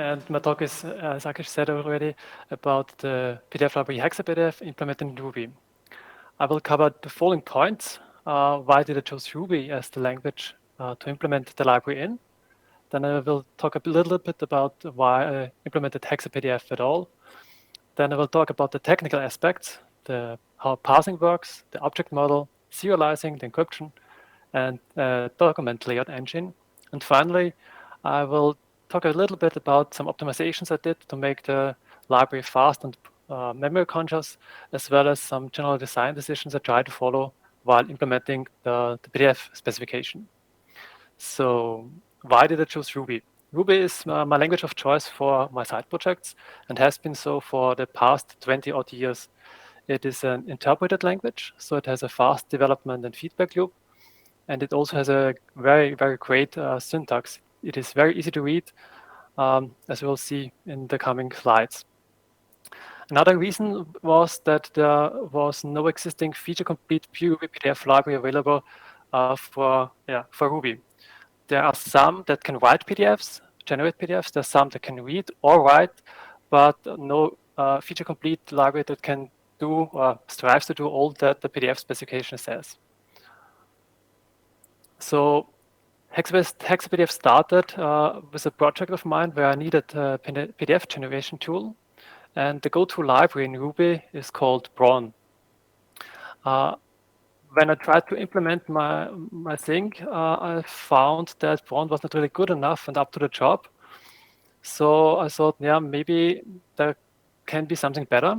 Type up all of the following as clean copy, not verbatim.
and my talk is, as Akish said already, about the PDF library HexaPDF implemented in Ruby. I will cover the following points. Why did I choose Ruby as the language to implement the library in? Then I will talk a little bit about why I implemented HexaPDF at all. Then I will talk about the technical aspects, how parsing works, the object model, serializing, the encryption, and document layout engine. And finally, I will talk a little bit about some optimizations I did to make the library fast and memory conscious, as well as some general design decisions I tried to follow while implementing the PDF specification. So why did I choose Ruby? Ruby is my language of choice for my side projects and has been so for the past 20 odd years. It is an interpreted language, so it has a fast development and feedback loop. And it also has a very, very great syntax. It is very easy to read, as we'll see in the coming slides. Another reason was that there was no existing feature-complete pure Ruby PDF library available for Ruby. There are some that can write PDFs, generate PDFs. There's some that can read or write, but no feature-complete library that can do or strives to do all that the PDF specification says. So HexaPDF started with a project of mine where I needed a PDF generation tool, and the go-to library in Ruby is called Brawn. When I tried to implement my thing, I found that Brawn was not really good enough and up to the job. So I thought, yeah, maybe there can be something better.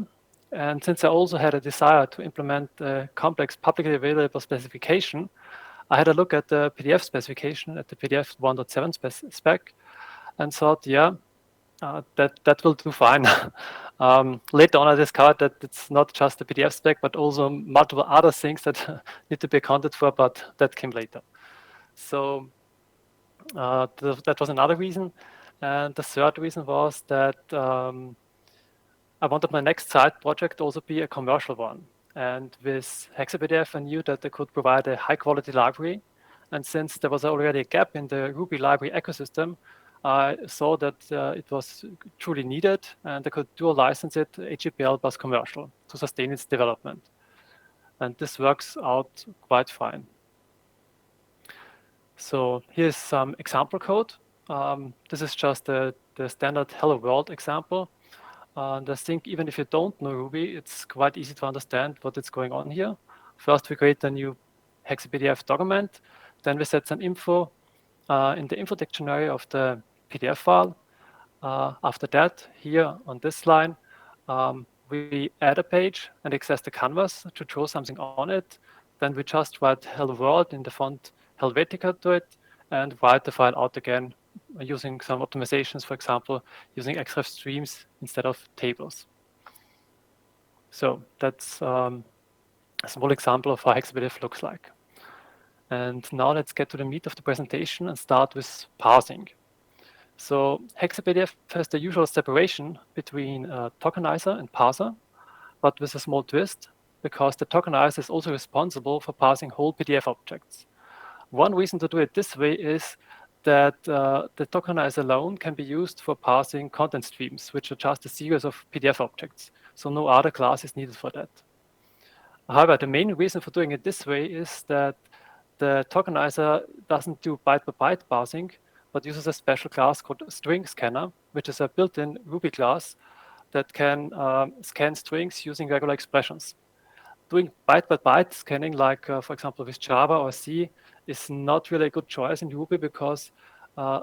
And since I also had a desire to implement a complex publicly available specification, I had a look at the PDF specification, at the PDF 1.7 spec, and thought, yeah, that will do fine. Later on, I discovered that it's not just the PDF spec, but also multiple other things that need to be accounted for, but that came later. So that was another reason. And the third reason was that I wanted my next side project also be a commercial one. And with HexaPDF, I knew that I could provide a high-quality library. And since there was already a gap in the Ruby library ecosystem, I saw that it was truly needed, and I could dual license it HGPL plus commercial to sustain its development. And this works out quite fine. So here's some example code. This is just the standard Hello World example. And I think even if you don't know Ruby, it's quite easy to understand what is going on here. First, we create a new HexaPDF document. Then we set some info in the info dictionary of the PDF file. After that, here on this line, we add a page and access the canvas to show something on it. Then we just write Hello World in the font Helvetica to it and write the file out again using some optimizations, for example, using xref streams instead of tables. So that's a small example of how HexaPDF looks like. And now let's get to the meat of the presentation and start with parsing. So HexaPDF has the usual separation between tokenizer and parser, but with a small twist, because the tokenizer is also responsible for parsing whole PDF objects. One reason to do it this way is that the tokenizer alone can be used for parsing content streams, which are just a series of PDF objects. So no other class is needed for that. However, the main reason for doing it this way is that the tokenizer doesn't do byte-by-byte parsing, but uses a special class called StringScanner, which is a built-in Ruby class that can scan strings using regular expressions. Doing byte-by-byte scanning, like for example with Java or C, is not really a good choice in Ruby because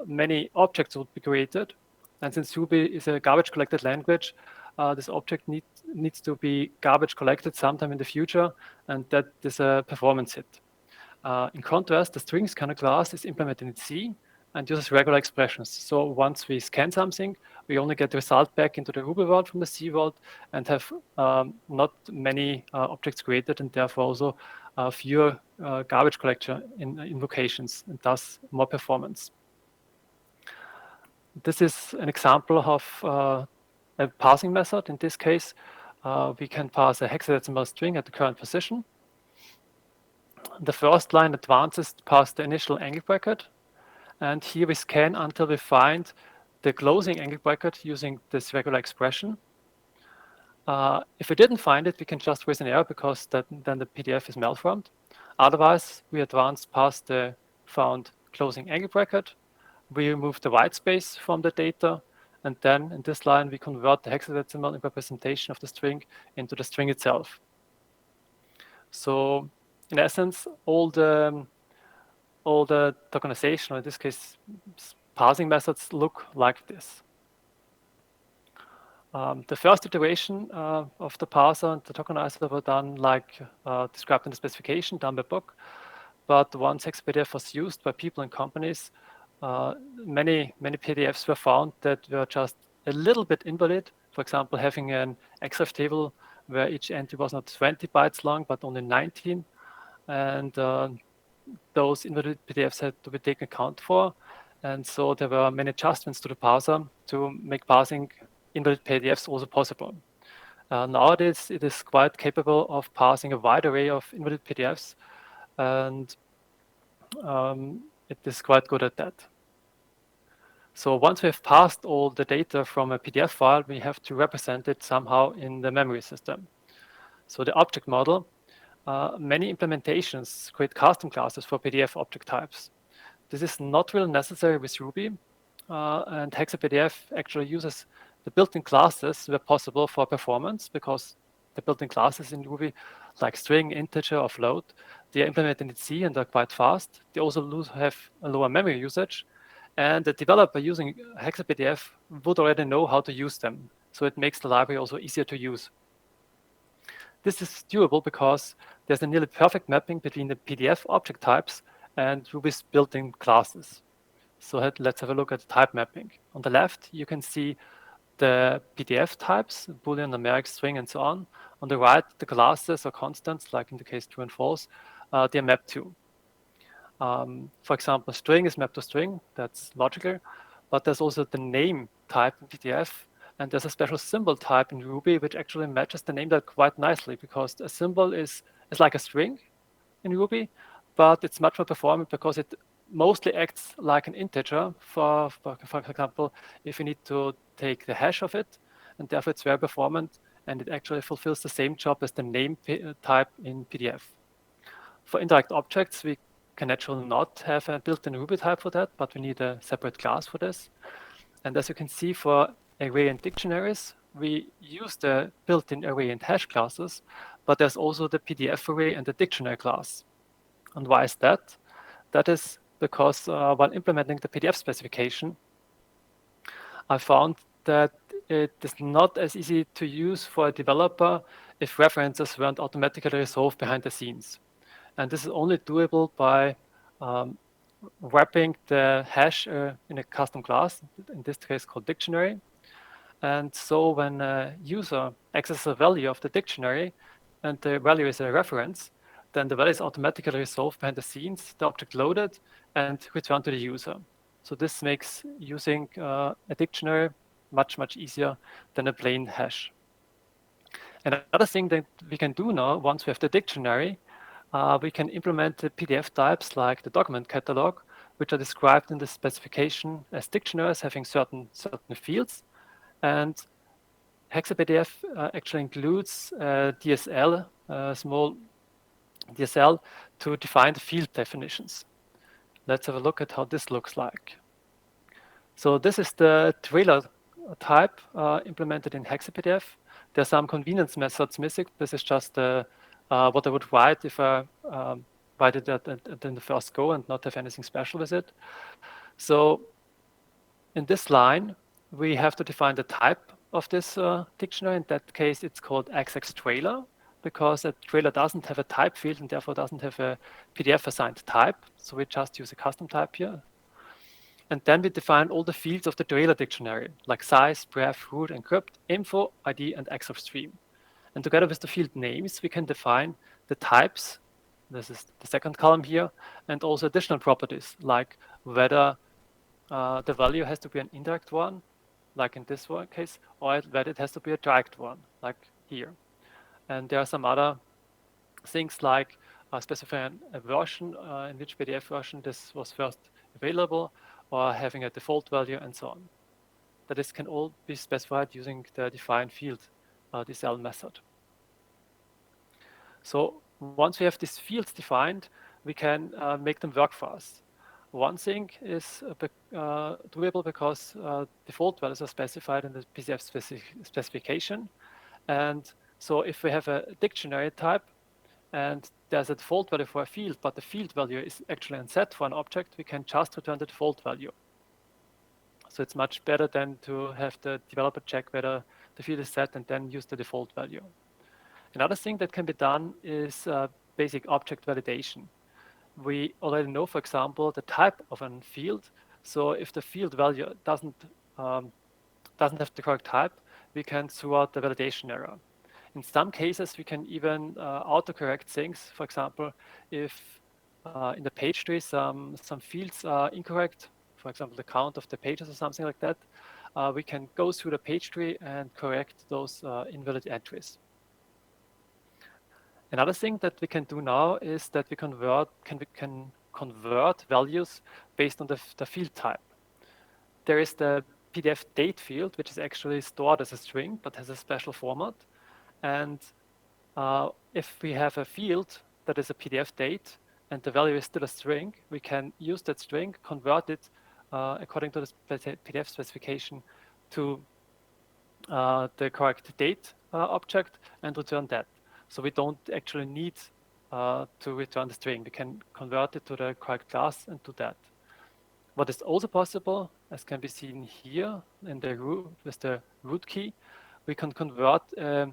many objects would be created. And since Ruby is a garbage collected language, this object needs to be garbage collected sometime in the future, and that is a performance hit. In contrast, the StringScanner class is implemented in C and uses regular expressions. So once we scan something, we only get the result back into the Ruby world from the C world and have not many objects created, and therefore also fewer garbage collection invocations, and thus more performance. This is an example of a parsing method. In this case, we can parse a hexadecimal string at the current position. The first line advances past the initial angle bracket, and here we scan until we find the closing angle bracket using this regular expression. If we didn't find it, we can just raise an error because then the PDF is malformed. Otherwise, we advance past the found closing angle bracket. We remove the white space from the data. And then in this line, we convert the hexadecimal representation of the string into the string itself. So in essence, all the tokenization, or in this case, parsing methods look like this. The first iteration of the parser and the tokenizer were done like described in the specification, done by book. But once HexaPDF was used by people and companies, many PDFs were found that were just a little bit invalid. For example, having an XREF table where each entry was not 20 bytes long, but only 19. And those invalid PDFs had to be taken account for. And so there were many adjustments to the parser to make parsing invalid PDFs also possible. Nowadays, it is quite capable of parsing a wide array of invalid PDFs, and it is quite good at that. So once we have parsed all the data from a PDF file, we have to represent it somehow in the memory system. So the object model, many implementations create custom classes for PDF object types. This is not really necessary with Ruby, and HexaPDF actually uses the built-in classes where possible for performance, because the built-in classes in Ruby, like string, integer, or float, they are implemented in C and are quite fast. They also have a lower memory usage, and the developer using HexaPDF would already know how to use them. So it makes the library also easier to use. This is doable because there's a nearly perfect mapping between the PDF object types and Ruby's built-in classes. So let's have a look at the type mapping. On the left, you can see the PDF types, Boolean, numeric, string, and so on. On the right, the classes or constants, like in the case true and false, they are mapped to. For example, string is mapped to string, that's logical, but there's also the name type in PDF, and there's a special symbol type in Ruby which actually matches the name type quite nicely, because a symbol is like a string in Ruby, but it's much more performant because it mostly acts like an integer. For example, if you need to take the hash of it, and therefore it's very performant, and it actually fulfills the same job as the name type in PDF. For indirect objects, we can actually not have a built-in Ruby type for that, but we need a separate class for this. And as you can see, for array and dictionaries, we use the built-in array and hash classes, but there's also the PDF array and the dictionary class. And why is that? That is because while implementing the PDF specification, I found that it is not as easy to use for a developer if references weren't automatically resolved behind the scenes. And this is only doable by wrapping the hash in a custom class, in this case called dictionary. And so when a user accesses a value of the dictionary and the value is a reference, then the value is automatically resolved behind the scenes, the object loaded, and returned to the user. So this makes using a dictionary much, much easier than a plain hash. Another thing that we can do now, once we have the dictionary, we can implement the PDF types like the document catalog, which are described in the specification as dictionaries having certain fields. And HexaPDF actually includes DSL, small DSL, to define the field definitions. Let's have a look at how this looks like. So this is the trailer type implemented in HexaPDF. There are some convenience methods missing. This is just what I would write if I write it in the first go and not have anything special with it. So in this line, we have to define the type of this dictionary. In that case, it's called XX trailer, because a trailer doesn't have a type field and therefore doesn't have a PDF assigned type. So we just use a custom type here. And then we define all the fields of the trailer dictionary, like size, breadth, root, encrypt, info, ID, and XOF stream. And together with the field names, we can define the types. This is the second column here, and also additional properties, like whether the value has to be an indirect one, like in this one case, or whether it has to be a direct one, like here. And there are some other things like specifying a version, in which PDF version this was first available, or having a default value, and so on. that this can all be specified using the define field DCL method. So once we have these fields defined, we can make them work for us. One thing is doable because default values are specified in the PCF specification. And so if we have a dictionary type and there's a default value for a field, but the field value is actually unset for an object, we can just return the default value. So it's much better than to have the developer check whether the field is set and then use the default value. Another thing that can be done is basic object validation. We already know, for example, the type of a field. So if the field value doesn't have the correct type, we can throw out the validation error. In some cases, we can even autocorrect things. For example, if in the page tree some fields are incorrect, for example, the count of the pages or something like that, we can go through the page tree and correct those invalid entries. Another thing that we can do now is that we can convert values based on the field type. There is the PDF date field, which is actually stored as a string, but has a special format. And if we have a field that is a PDF date and the value is still a string, we can use that string, convert it according to the PDF specification to the correct date object and return that. So we don't actually need to return the string. We can convert it to the correct class and do that. What is also possible, as can be seen here in the root with the root key, we can convert a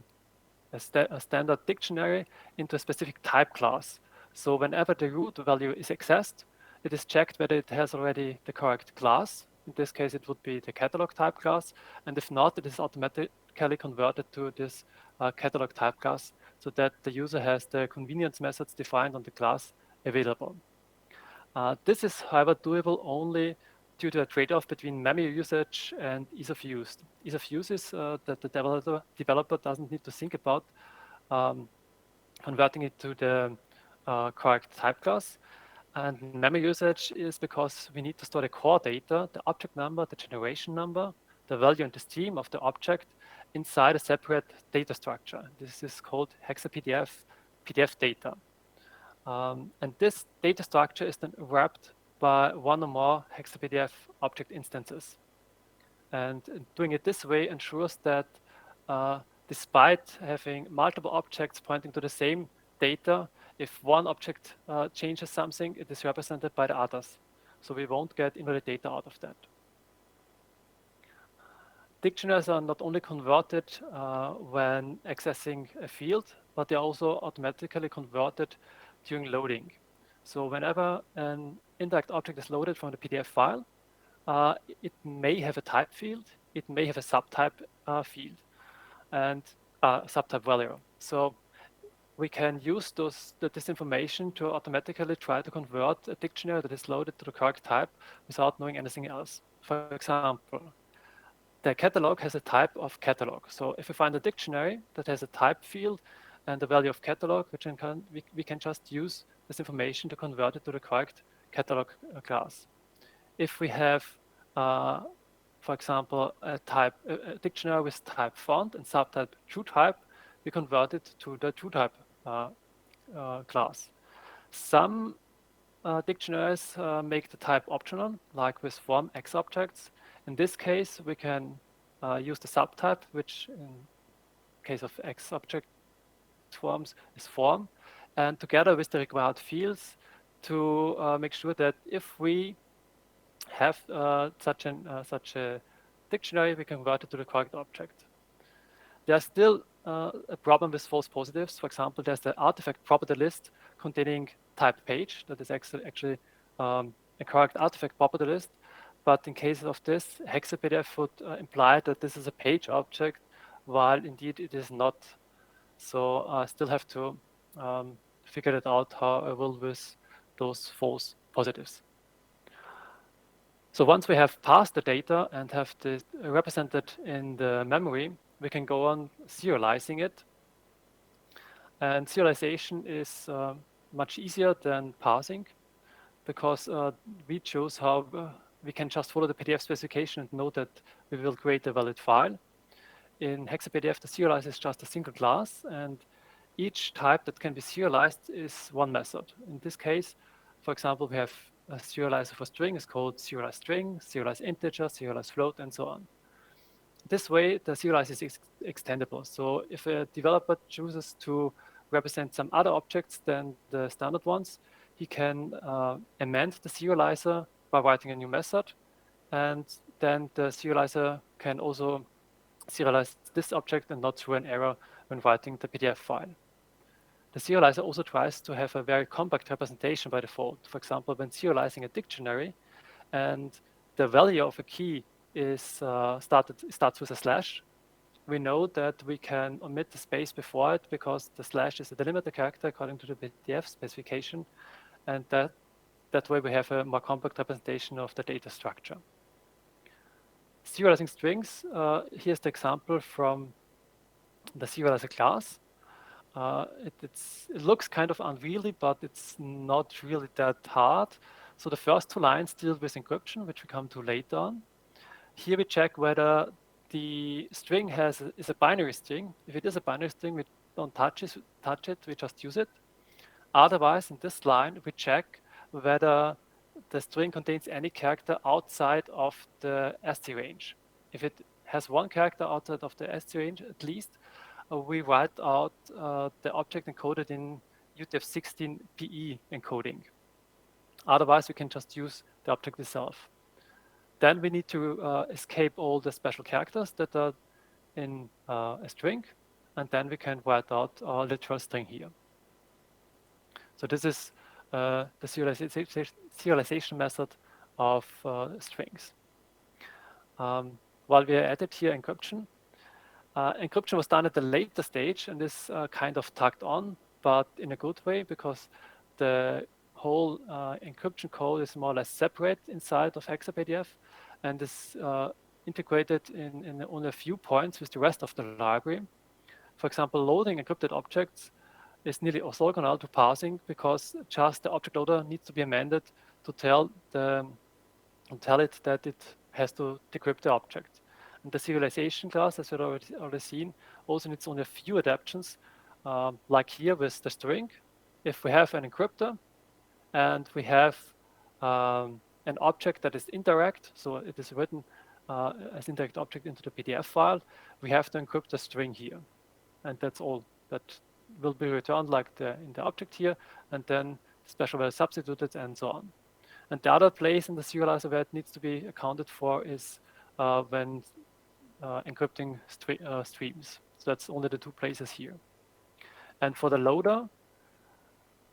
standard dictionary into a specific type class. So whenever the root value is accessed, it is checked whether it has already the correct class. In this case, it would be the catalog type class. And if not, it is automatically converted to this catalog type class so that the user has the convenience methods defined on the class available. This is, however, doable only due to a trade-off between memory usage and ease of use. Ease of use is that the developer doesn't need to think about converting it to the correct type class. And memory usage is because we need to store the core data, the object number, the generation number, the value and the stream of the object inside a separate data structure. This is called HexaPDF PDF data. And this data structure is then wrapped by one or more HexaPDF object instances. And doing it this way ensures that despite having multiple objects pointing to the same data, if one object changes something, it is represented by the others. So we won't get invalid data out of that. Dictionaries are not only converted when accessing a field, but they're also automatically converted during loading. So whenever an indirect object is loaded from the PDF file, it may have a type field, it may have a subtype field, and subtype value. So we can use this information to automatically try to convert a dictionary that is loaded to the correct type without knowing anything else. For example, the catalog has a type of catalog. So if we find a dictionary that has a type field and the value of catalog, we can just use this information to convert it to the correct catalog class. If we have, for example, a dictionary with type font and subtype TrueType, we convert it to the TrueType class. Some dictionaries make the type optional, like with form X objects. In this case, we can use the subtype, which in case of X object forms is form, and together with the required fields to make sure that if we have such a dictionary, we convert it to the correct object. There's still a problem with false positives. For example, there's the artifact property list containing type page that is actually a correct artifact property list. But in case of this, HexaPDF would imply that this is a page object, while indeed it is not. So I still have to figure it out how I will with those false positives. So once we have passed the data and have this represented in the memory, we can go on serializing it. And serialization is much easier than parsing because we choose how we can just follow the PDF specification and know that we will create a valid file. In HexaPDF, the serializer is just a single class, and each type that can be serialized is one method. In this case, for example, we have a serializer for string is called serialize string, serialize integer, serialize float, and so on. This way, the serializer is extendable. So if a developer chooses to represent some other objects than the standard ones, he can amend the serializer by writing a new method, and then the serializer can also serialize this object and not throw an error when writing the PDF file. The serializer also tries to have a very compact representation by default. For example, when serializing a dictionary and the value of a key is starts with a slash, we know that we can omit the space before it because the slash is a delimiter character according to the PDF specification, and that way we have a more compact representation of the data structure. Serializing strings, here's the example from the serializer class. It looks kind of unwieldy, but it's not really that hard. So the first two lines deal with encryption, which we come to later on. Here we check whether the string is a binary string. If it is a binary string, we don't touch it, we just use it. Otherwise, in this line, we check whether the string contains any character outside of the ASCII range. If it has one character outside of the ASCII range, at least, we write out the object encoded in UTF-16 PE encoding. Otherwise, we can just use the object itself. Then we need to escape all the special characters that are in a string, and then we can write out our literal string here. So this is the serialization method of strings. While we are at it here, encryption. Encryption was done at a later stage and is kind of tacked on, but in a good way, because the whole encryption code is more or less separate inside of HexaPDF and is integrated in only a few points with the rest of the library. For example, loading encrypted objects is nearly orthogonal to parsing because just the object loader needs to be amended to tell it that it has to decrypt the object. And the serialization class, as we've already seen, also needs only a few adaptations, like here with the string. If we have an encryptor and we have an object that is indirect, so it is written as indirect object into the PDF file, we have to encrypt the string here. And that's all that will be returned like in the object here, and then special value substituted and so on. And the other place in the serializer where it needs to be accounted for is when encrypting streams. So that's only the two places here. And for the loader,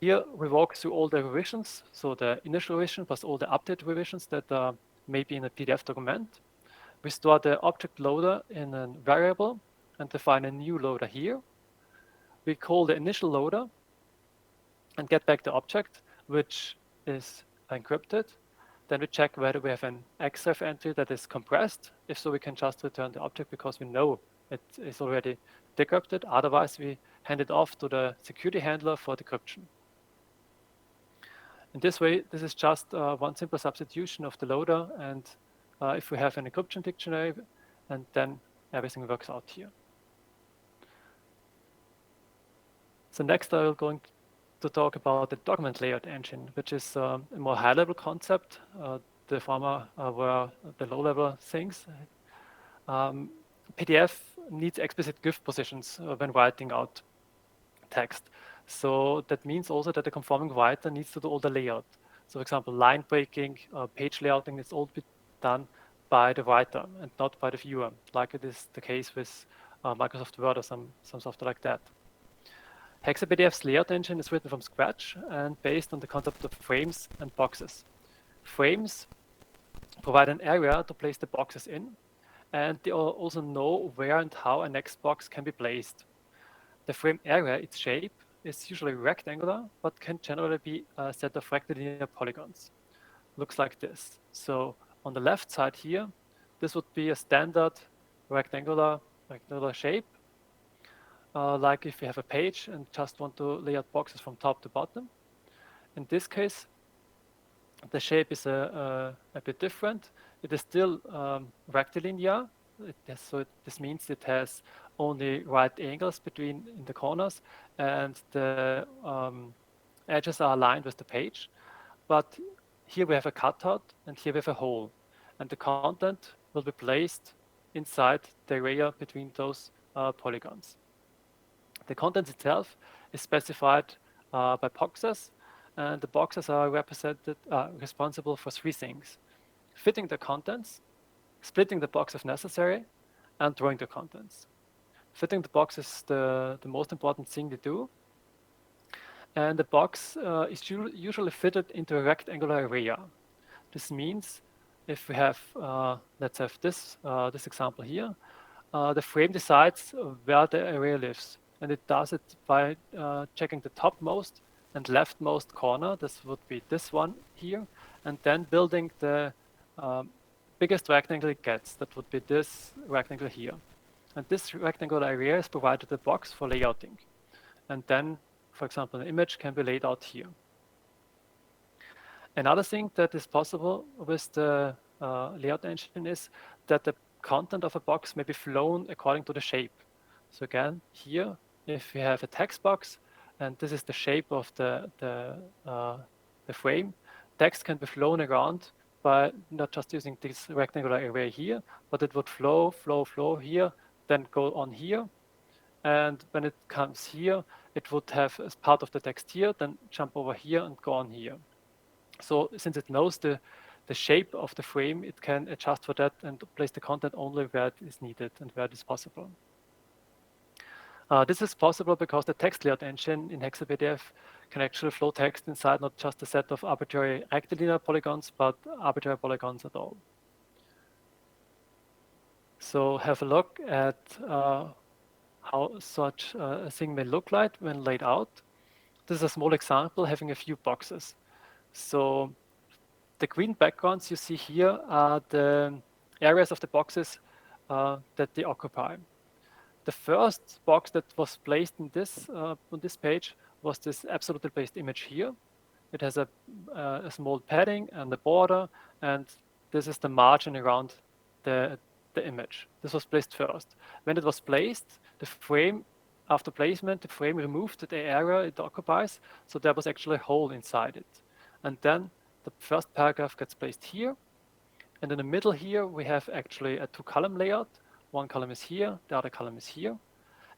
here we walk through all the revisions. So the initial revision plus all the update revisions that may be in a PDF document. We store the object loader in a variable and define a new loader here. We call the initial loader and get back the object, which is encrypted. Then we check whether we have an XREF entry that is compressed. If so, we can just return the object because we know it is already decrypted. Otherwise, we hand it off to the security handler for decryption. In this way, this is just one simple substitution of the loader. And if we have an encryption dictionary, and then everything works out here. So next, I'm going to talk about the document layout engine, which is a more high-level concept. The former were the low-level things. PDF needs explicit GIF positions when writing out text. So that means also that the conforming writer needs to do all the layout. So for example, line breaking, page layouting is all done by the writer and not by the viewer, like it is the case with Microsoft Word or some software like that. HexaPDF's layout engine is written from scratch and based on the concept of frames and boxes. Frames provide an area to place the boxes in, and they also know where and how a next box can be placed. The frame area, its shape, is usually rectangular, but can generally be a set of rectilinear polygons. Looks like this. So on the left side here, this would be a standard rectangular shape. Like if you have a page and just want to lay out boxes from top to bottom. In this case, The shape is a bit different. It is still rectilinear. This means it has only right angles between in the corners, and the edges are aligned with the page. But here we have a cutout, and here we have a hole, and the content will be placed inside the area between those polygons. The content itself is specified by boxes, and the boxes are responsible for three things: fitting the contents, splitting the box if necessary, and drawing the contents. Fitting the box is the most important thing to do, and the box is usually fitted into a rectangular area. This means if we have, let's have this example here, the frame decides where the array lives, and it does it by checking the topmost and leftmost corner. This would be this one here, and then building the biggest rectangle it gets. That would be this rectangle here. And this rectangular area is provided a box for layouting. And then, for example, an image can be laid out here. Another thing that is possible with the layout engine is that the content of a box may be flown according to the shape. So again, here, if we have a text box, and this is the shape of the frame, text can be flown around by not just using this rectangular array here, but it would flow here, then go on here. And when it comes here, it would have as part of the text here, then jump over here and go on here. So since it knows the shape of the frame, it can adjust for that and place the content only where it is needed and where it is possible. This is possible because the text layout engine in HexaPDF can actually flow text inside not just a set of arbitrary rectilinear polygons, but arbitrary polygons at all. So have a look at how such a thing may look like when laid out. This is a small example having a few boxes. So the green backgrounds you see here are the areas of the boxes that they occupy. The first box that was placed in this on this page was this absolutely placed image here. It has a small padding and a border, and this is the margin around the image. This was placed first. When it was placed, the frame, after placement, the frame removed the area it occupies, so there was actually a hole inside it. And then the first paragraph gets placed here, and in the middle here we have actually a two-column layout. One column is here, the other column is here,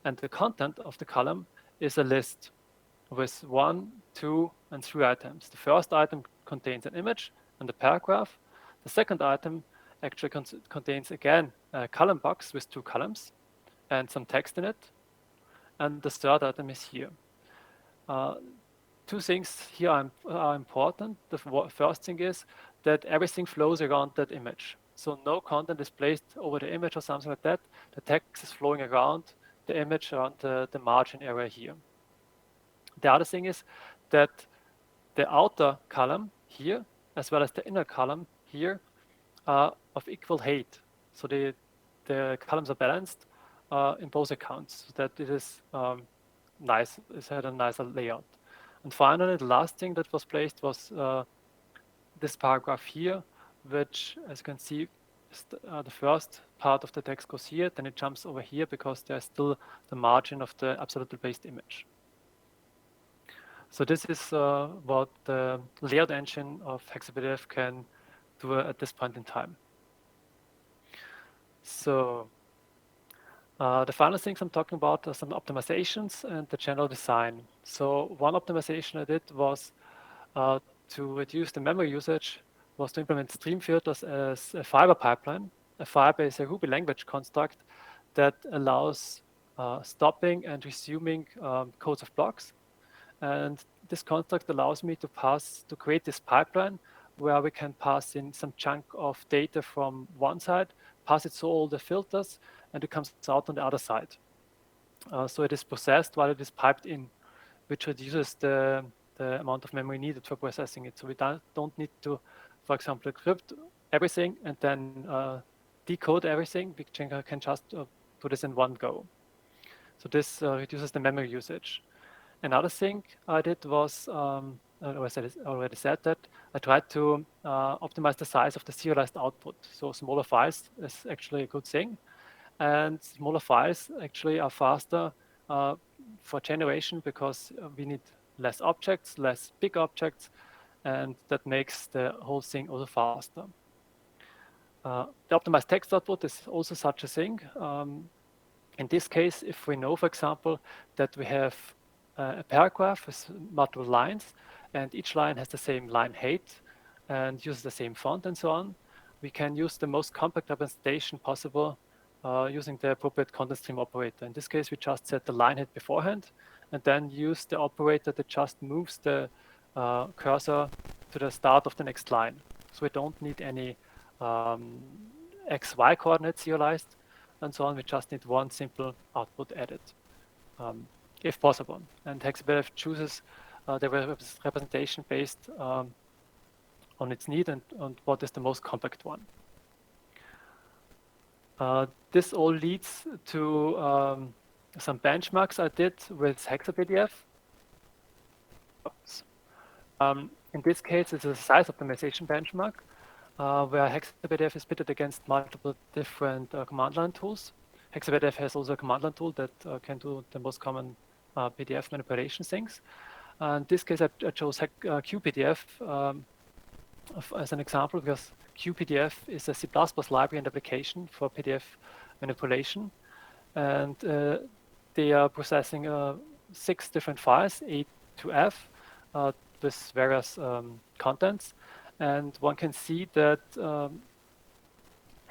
and the content of the column is a list with 1, 2, and 3 items. The first item contains an image and a paragraph. The second item actually contains again a column box with 2 columns and some text in it. And the third item is here. Two things here are important. The first thing is that everything flows around that image. So no content is placed over the image or something like that. The text is flowing around the image, around the margin area here. The other thing is that the outer column here, as well as the inner column here, are of equal height. So the columns are balanced in both accounts, so that it is nice. It had a nicer layout. And finally, the last thing that was placed was this paragraph here, which, as you can see, the first part of the text goes here, then it jumps over here because there's still the margin of the absolutely placed image. So this is what the layout engine of HexaPDF can do at this point in time. So the final things I'm talking about are some optimizations and the general design. So one optimization I did was to reduce the memory usage, was to implement stream filters as a fiber pipeline. A fiber is a Ruby language construct that allows stopping and resuming codes of blocks. And this construct allows me to create this pipeline where we can pass in some chunk of data from one side, pass it through all the filters, and it comes out on the other side. So it is processed while it is piped in, which reduces the amount of memory needed for processing it. So we don't need to, for example, encrypt everything and then decode everything. We can just do this in one go. So this reduces the memory usage. Another thing I did was already said that, I tried to optimize the size of the serialized output. So smaller files is actually a good thing. And smaller files actually are faster for generation because we need less objects, less big objects, and that makes the whole thing also faster. The optimized text output is also such a thing. In this case, if we know, for example, that we have a paragraph with multiple lines, and each line has the same line height and uses the same font and so on, we can use the most compact representation possible using the appropriate content stream operator. In this case, we just set the line height beforehand, and then use the operator that just moves the cursor to the start of the next line. So we don't need any XY coordinates serialized and so on. We just need one simple output added, if possible. And HexaPDF chooses the representation based on its need and what is the most compact one. This all leads to some benchmarks I did with HexaPDF. In this case, it's a size optimization benchmark where HexaPDF is pitted against multiple different command line tools. HexaPDF has also a command line tool that can do the most common PDF manipulation things. In this case, I chose QPDF as an example because QPDF is a C++ library and application for PDF manipulation. And they are processing 6 different files, A to F, with various contents. And one can see that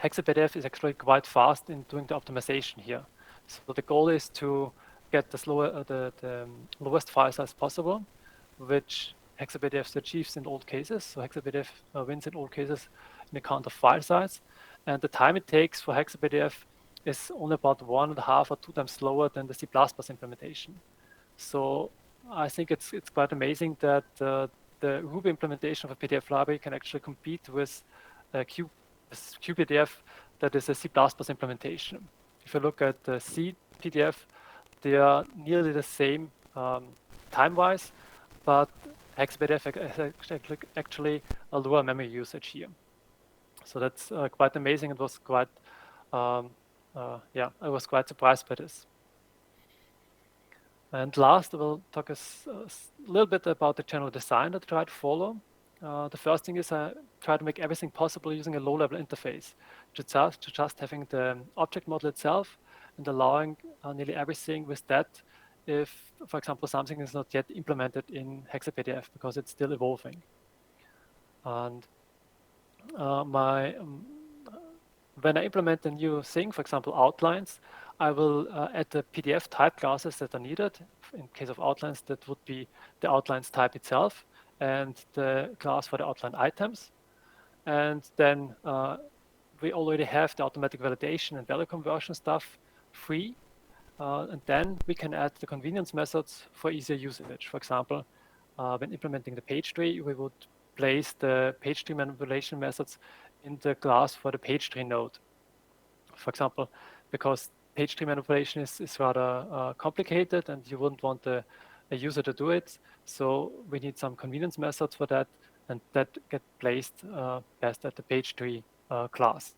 HexaPDF is actually quite fast in doing the optimization here. So the goal is to get the lowest file size possible, which HexaPDF achieves in all cases. So HexaPDF wins in all cases in the count of file size. And the time it takes for HexaPDF is only about 1.5 or 2 times slower than the C++ implementation. So I think it's quite amazing that the Ruby implementation of a PDF library can actually compete with QPDF that is a C++ implementation. If you look at the C PDF, they are nearly the same time-wise, but HexaPDF has actually a lower memory usage here. So that's quite amazing. It was quite, I was quite surprised by this. And last, I will talk a little bit about the general design that I try to follow. The first thing is I try to make everything possible using a low-level interface, just having the object model itself and allowing nearly everything with that if, for example, something is not yet implemented in HexaPDF because it's still evolving. And when I implement a new thing, for example, outlines, I will add the PDF type classes that are needed. In case of outlines, that would be the outlines type itself and the class for the outline items. And then we already have the automatic validation and value conversion stuff free. And then we can add the convenience methods for easier usage. For example, when implementing the page tree, we would place the page tree manipulation methods in the class for the page tree node. For example, because page tree manipulation is rather complicated and you wouldn't want a user to do it. So we need some convenience methods for that, and that get placed best at the page tree class.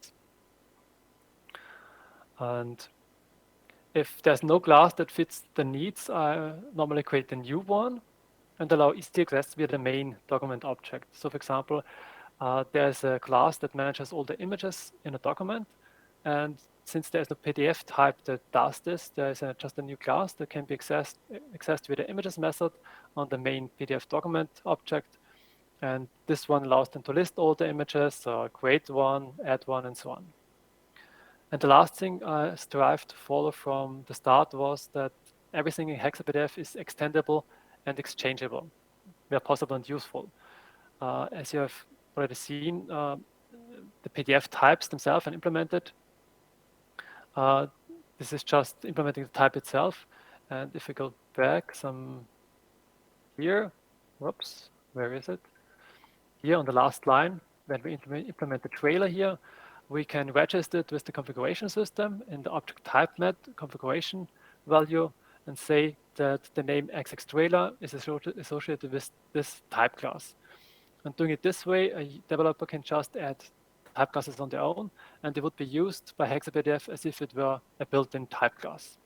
And if there's no class that fits the needs, I normally create a new one and allow easy access via the main document object. So for example, there's a class that manages all the images in a document. And since there's no PDF type that does this, there's just a new class that can be accessed with the images method on the main PDF document object. And this one allows them to list all the images, create one, add one, and so on. And the last thing I strived to follow from the start was that everything in HexaPDF is extendable and exchangeable, where possible and useful. As you have already seen, the PDF types themselves are implemented. This is just implementing the type itself. And if we go back some here, whoops, where is it? Here on the last line, when we implement the trailer here, we can register it with the configuration system in the object type met configuration value, and say that the name xxtrailer is associated with this type class. And doing it this way, a developer can just add type classes on their own, and they would be used by HexaPDF as if it were a built-in type class.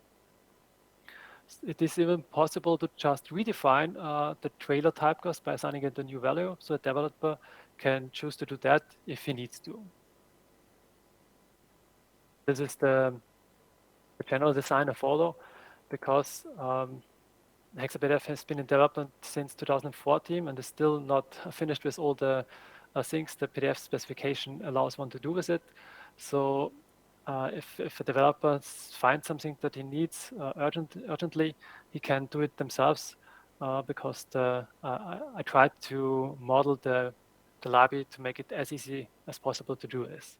It is even possible to just redefine the trailer type class by assigning it a new value, so a developer can choose to do that if he needs to. This is the general design I follow, because HexaPDF has been in development since 2014 and is still not finished with all the things the PDF specification allows one to do with it. So if a developer finds something that he needs urgently, he can do it themselves, because I tried to model the library to make it as easy as possible to do this.